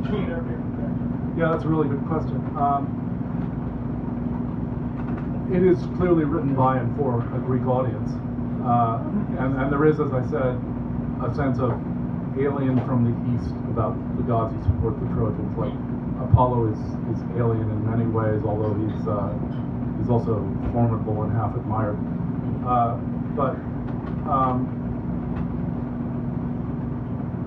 Yeah, that's a really good question. It is clearly written by and for a Greek audience. And there is, as I said, a sense of alien from the East about the gods who support the Trojans. Like Apollo is alien in many ways, although he's also formidable and half admired.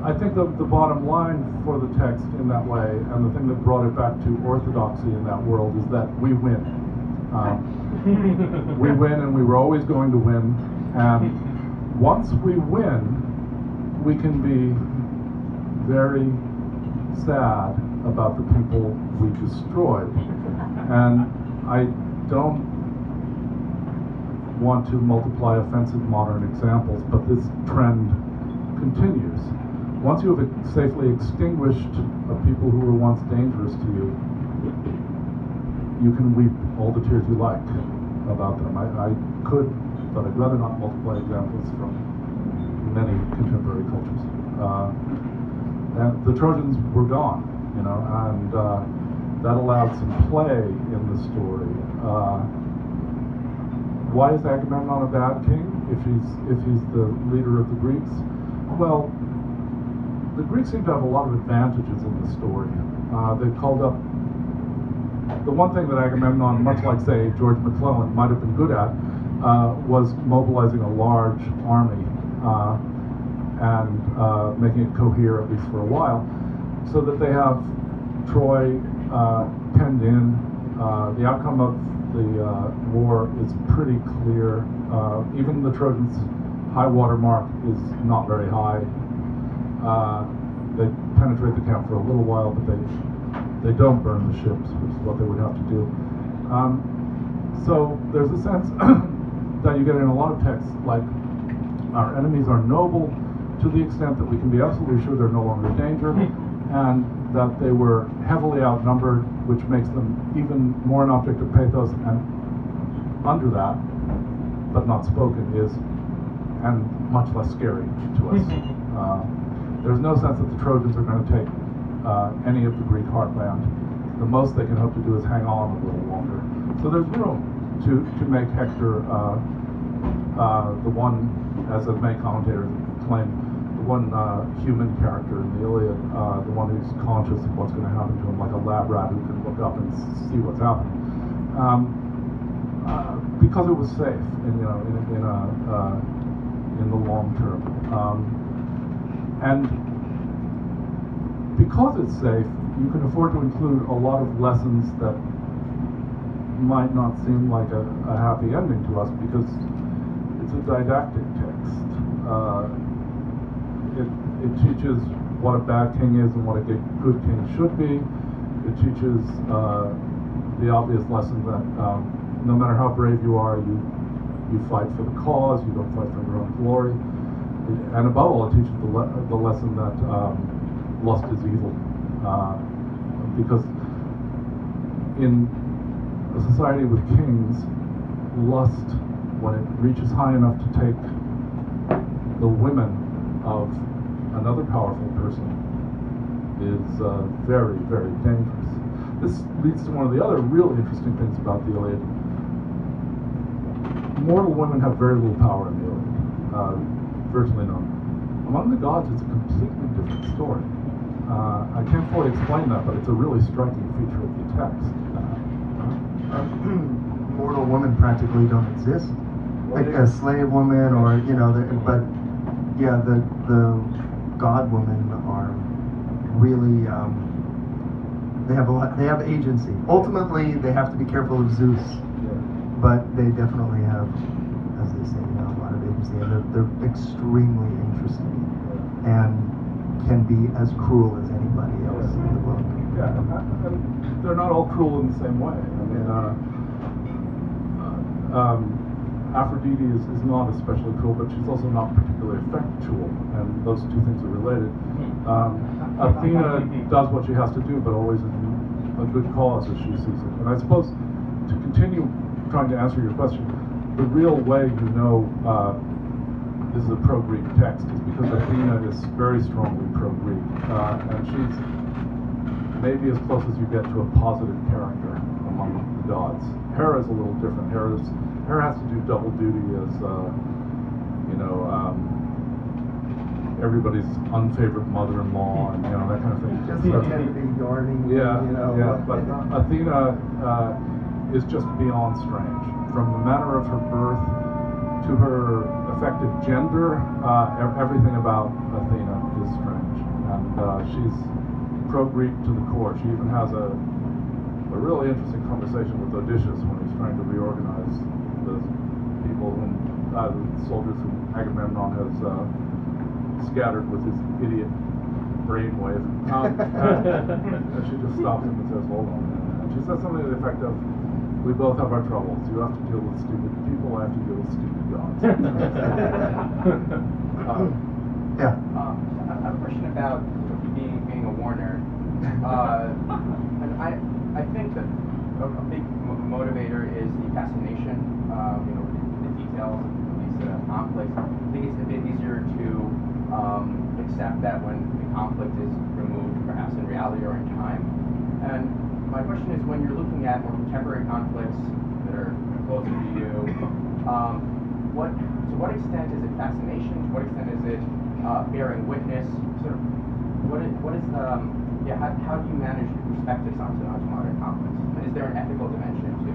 I think the bottom line for the text in that way, and the thing that brought it back to orthodoxy in that world, is that we win. We win, and we were always going to win. And once we win, we can be very sad about the people we destroyed. And I don't want to multiply offensive modern examples, but this trend continues. Once you have safely extinguished a people who were once dangerous to you, you can weep all the tears you like about them. I could, but I'd rather not multiply examples from many contemporary cultures. And the Trojans were gone, you know, and that allowed some play in the story. Why is Agamemnon a bad king if he's the leader of the Greeks? Well, the Greeks seem to have a lot of advantages in the story. They've called up the one thing that Agamemnon, much like, say, George McClellan, might have been good at, was mobilizing a large army and making it cohere, at least for a while, so that they have Troy penned in. The outcome of the war is pretty clear. Even the Trojans' high water mark is not very high. They penetrate the camp for a little while, but they don't burn the ships, which is what they would have to do. So there's a sense that you get in a lot of texts, like our enemies are noble to the extent that we can be absolutely sure they're no longer a danger, and that they were heavily outnumbered, which makes them even more an object of pathos. And under that, but not spoken, is and much less scary to us. There's no sense that the Trojans are going to take any of the Greek heartland. The most they can hope to do is hang on a little longer. So there's room to make Hector the one, as many commentators claim, the one human character in the Iliad, the one who's conscious of what's going to happen to him, like a lab rat who can look up and see what's happening. Because it was safe, in the long term. And because it's safe, you can afford to include a lot of lessons that might not seem like a happy ending to us, because it's a didactic text. It teaches what a bad king is and what a good king should be. It teaches the obvious lesson that no matter how brave you are, you fight for the cause, you don't fight for your own glory. And above all, it teaches the lesson that lust is evil. Because in a society with kings, lust, when it reaches high enough to take the women of another powerful person, is very, very dangerous. This leads to one of the other real interesting things about the Iliad. Mortal women have very little power in the Iliad. Virtually none. Among the gods, it's a completely different story. I can't fully explain that, but it's a really striking feature of the text. Mortal women practically don't exist. Like a slave woman, or but yeah, the god women are really they have agency. Ultimately, they have to be careful of Zeus, but they definitely have, as they say, a lot of agency, and they're extremely interesting and can be as cruel as anybody else in the book. Yeah, and they're not all cruel in the same way. I mean, Aphrodite is not especially cruel, but she's also not particularly effectual, and those two things are related. Athena does what she has to do, but always in a good cause as she sees it. And I suppose, to continue trying to answer your question, the real way you know this is a pro-Greek text is because Athena is very strongly pro-Greek, and maybe as close as you get to a positive character among the gods. Hera is a little different. Hera has to do double duty as, everybody's unfavorite mother-in-law, and that kind of thing. Just pretend to be yarning. Yeah, but Athena is just beyond strange. From the manner of her birth to her effective gender, everything about Athena is strange, and she's pro-Greek to the core. She even has a really interesting conversation with Odysseus when he's trying to reorganize the people the soldiers whom Agamemnon has scattered with his idiot brainwave. And she just stops him and says, hold on. And she says something to the effect of, we both have our troubles. You have to deal with stupid people, I have to deal with stupid gods. Yeah. I have a question about being a Warner. And I think that a big motivator is the fascination, the details of these conflicts. I think it's a bit easier to accept that when the conflict is removed, perhaps in reality or in time. And my question is, when you're looking at more contemporary conflicts that are closer to you, to what extent is it fascination? To what extent is it bearing witness? Sort of, how do you manage perspectives onto modern conflicts? And is there an ethical dimension to?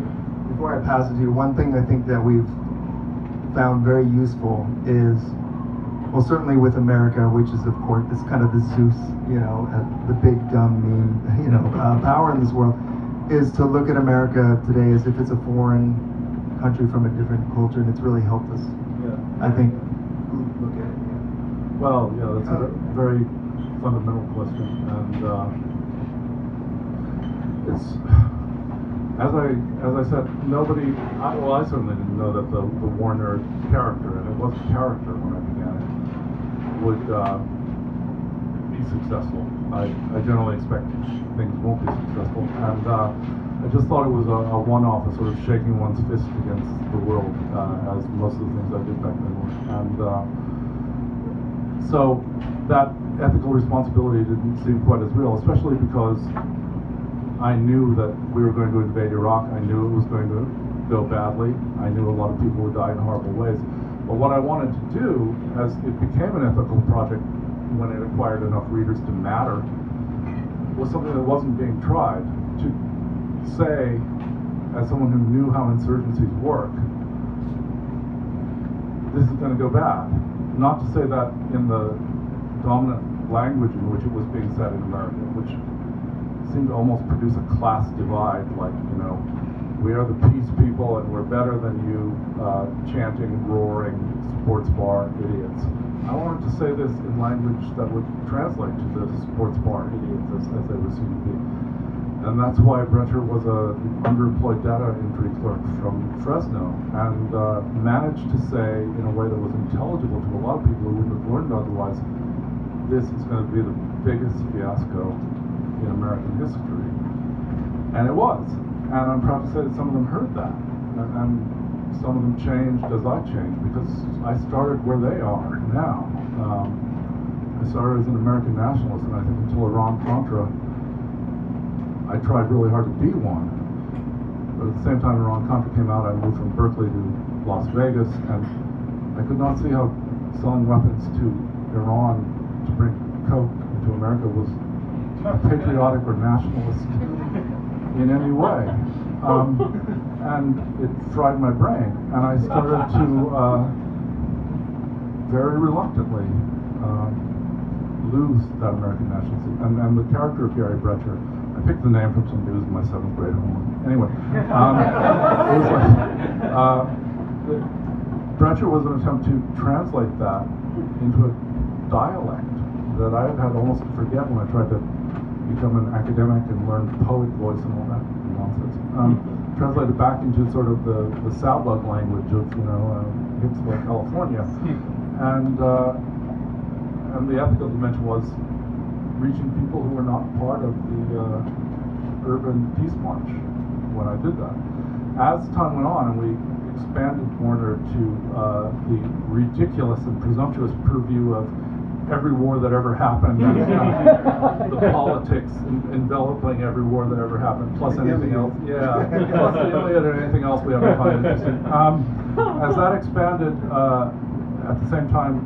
Before I pass it to you, one thing I think that we've found very useful is, well, certainly with America, which is of course it's kind of the Zeus, the big dumb mean, power in this world, is to look at America today as if it's a foreign country from a different culture, and it's really helped us. Yeah. I think. Look at it. Yeah. Well, that's a very fundamental question, and it's as I said, nobody. I certainly didn't know that the Warner character, and it was a character when I began it, would be successful. I generally expect things won't be successful, and I just thought it was a one-off, a sort of shaking one's fist against the world, as most of the things I did back then were. And so that ethical responsibility didn't seem quite as real, especially because I knew that we were going to invade Iraq. I knew it was going to go badly. I knew a lot of people would die in horrible ways. But what I wanted to do, as it became an ethical project when it acquired enough readers to matter, was something that wasn't being tried. To say, as someone who knew how insurgencies work, this is going to go bad. Not to say that in the dominant language in which it was being said in America, which seemed to almost produce a class divide, like, we are the peace people and we're better than you chanting, roaring, sports bar idiots. I wanted to say this in language that would translate to the sports bar idiots as they were seen to be. And that's why Brecher was an underemployed data entry clerk from Fresno, and managed to say in a way that was intelligible to a lot of people who wouldn't have learned otherwise, this is going to be the biggest fiasco in American history. And it was. And I'm proud to say that some of them heard that. And some of them changed as I changed, because I started where they are now. I started as an American nationalist, and I think until Iran-Contra, I tried really hard to be one. But at the same time Iran-Contra came out, I moved from Berkeley to Las Vegas, and I could not see how selling weapons to Iran to bring coke into America was patriotic or nationalist in any way. And it fried my brain, and I started to very reluctantly lose that American nationalism. And the character of Gary Brecher, I picked the name from some news in my 7th grade homework. Anyway, it was like, Brecher was an attempt to translate that into a dialect that I had almost to forget when I tried to become an academic and learn poet voice and all that nonsense. Translated back into sort of the Soundbug language of, Hicksville, California. And the ethical dimension was reaching people who were not part of the urban peace march when I did that. As time went on and we expanded Warner to the ridiculous and presumptuous purview of every war that ever happened, and the politics enveloping every war that ever happened, plus anything else. Yeah, plus the Iliad and anything else we ever find interesting. As that expanded, at the same time,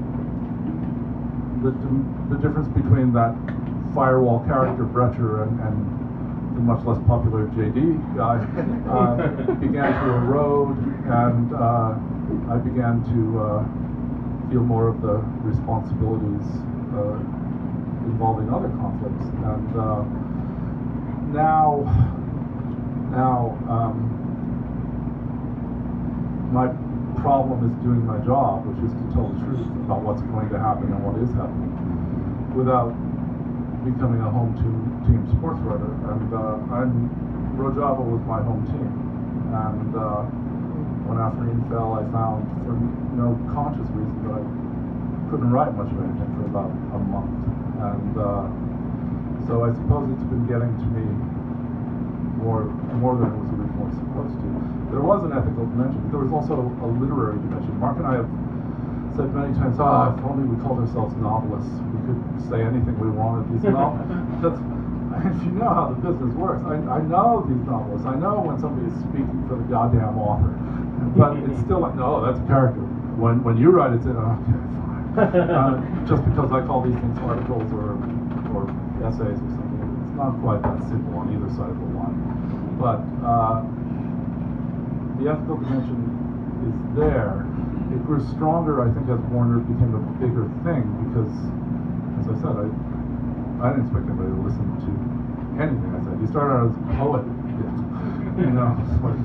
the difference between that firewall character Brecher and the much less popular JD guy began to erode, and I began to feel more of the responsibilities involving other conflicts. And now my problem is doing my job, which is to tell the truth about what's going to happen and what is happening, without becoming a home team sports writer. And Rojava was my home team. And when Afrin fell, I found, for no conscious reason, that I couldn't write much of anything for about a month. And so I suppose it's been getting to me more than it was originally supposed to. There was an ethical dimension, but there was also a literary dimension. Mark and I have said many times, if only we called ourselves novelists, we could say anything we wanted. These novels, if you know how the business works, I know these novelists. I know when somebody is speaking for the goddamn author, but it's still like, no, that's a character. When you write it, it's okay, fine. Just because I call these things articles or essays or something, it's not quite that simple on either side of the line. But the ethical dimension is there. It grew stronger, I think, as Warner became a bigger thing, because, as I said, I didn't expect anybody to listen to anything I said. You start out as a poet, you know, it's like,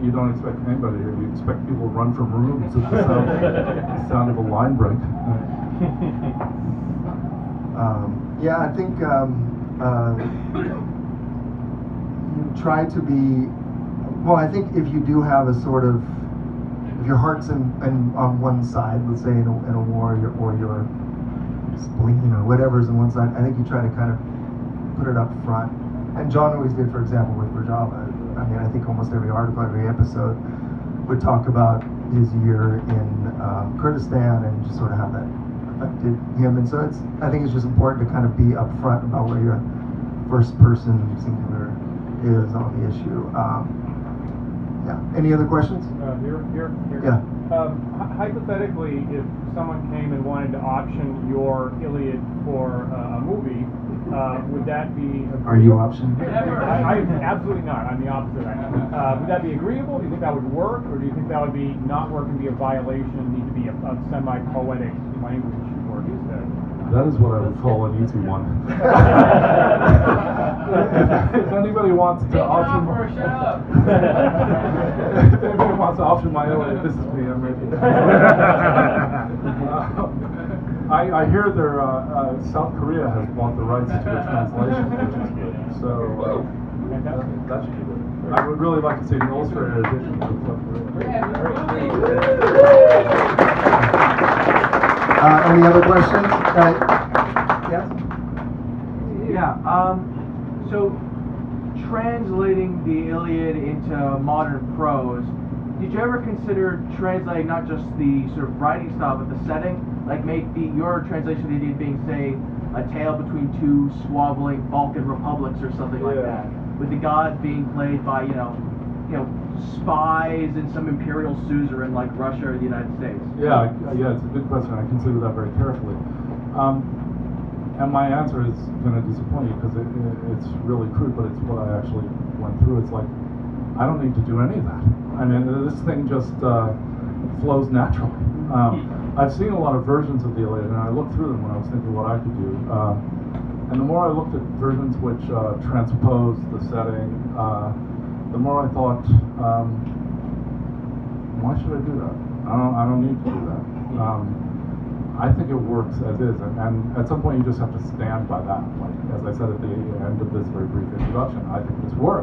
you don't expect anybody here. You expect people to run from rooms at the sound of a line break. Yeah, I think you try to be. Well, I think if you do have a sort of, if your heart's on one side, let's say in a war, or your spleen or whatever's on one side, I think you try to kind of put it up front. And John always did, for example, with Rojava. I mean, I think almost every article, every episode would talk about his year in Kurdistan and just sort of how that affected him. And so I think it's just important to kind of be upfront about where your first person singular is on the issue. Yeah. Any other questions? Here. Yeah. Hypothetically, if someone came and wanted to option your Iliad for a movie, would that be agreeable? Are you optioned? I absolutely not. I'm the opposite. Would that be agreeable? Do you think that would work, or do you think that would be not work and be a violation and need to be a semi-poetic language work instead? That is what I would call an easy one. If anybody wants to option, if anybody wants to option my Iliad, this is me. I'm ready. I hear South Korea has bought the rights to a translation, which is good. So that should be good. I would really like to see an illustrated edition of South Korea. Any other questions? Yes? Yeah. So, translating the Iliad into modern prose, did you ever consider translating not just the sort of writing style, but the setting? Like, make your translation of the Iliad being, say, a tale between two squabbling Balkan republics or something like that, with the gods being played by, you know, spies and some imperial suzerain like Russia or the United States? Yeah, it's a good question. I consider that very carefully. And my answer is going to disappoint you because it's really crude, but it's what I actually went through. It's like, I don't need to do any of that. I mean, this thing just flows naturally. I've seen a lot of versions of the Iliad, and I looked through them when I was thinking what I could do. And the more I looked at versions which transposed the setting, the more I thought, why should I do that? I don't need to do that. I think it works as is, and at some point you just have to stand by that. Like, as I said at the end of this very brief introduction, I think this works.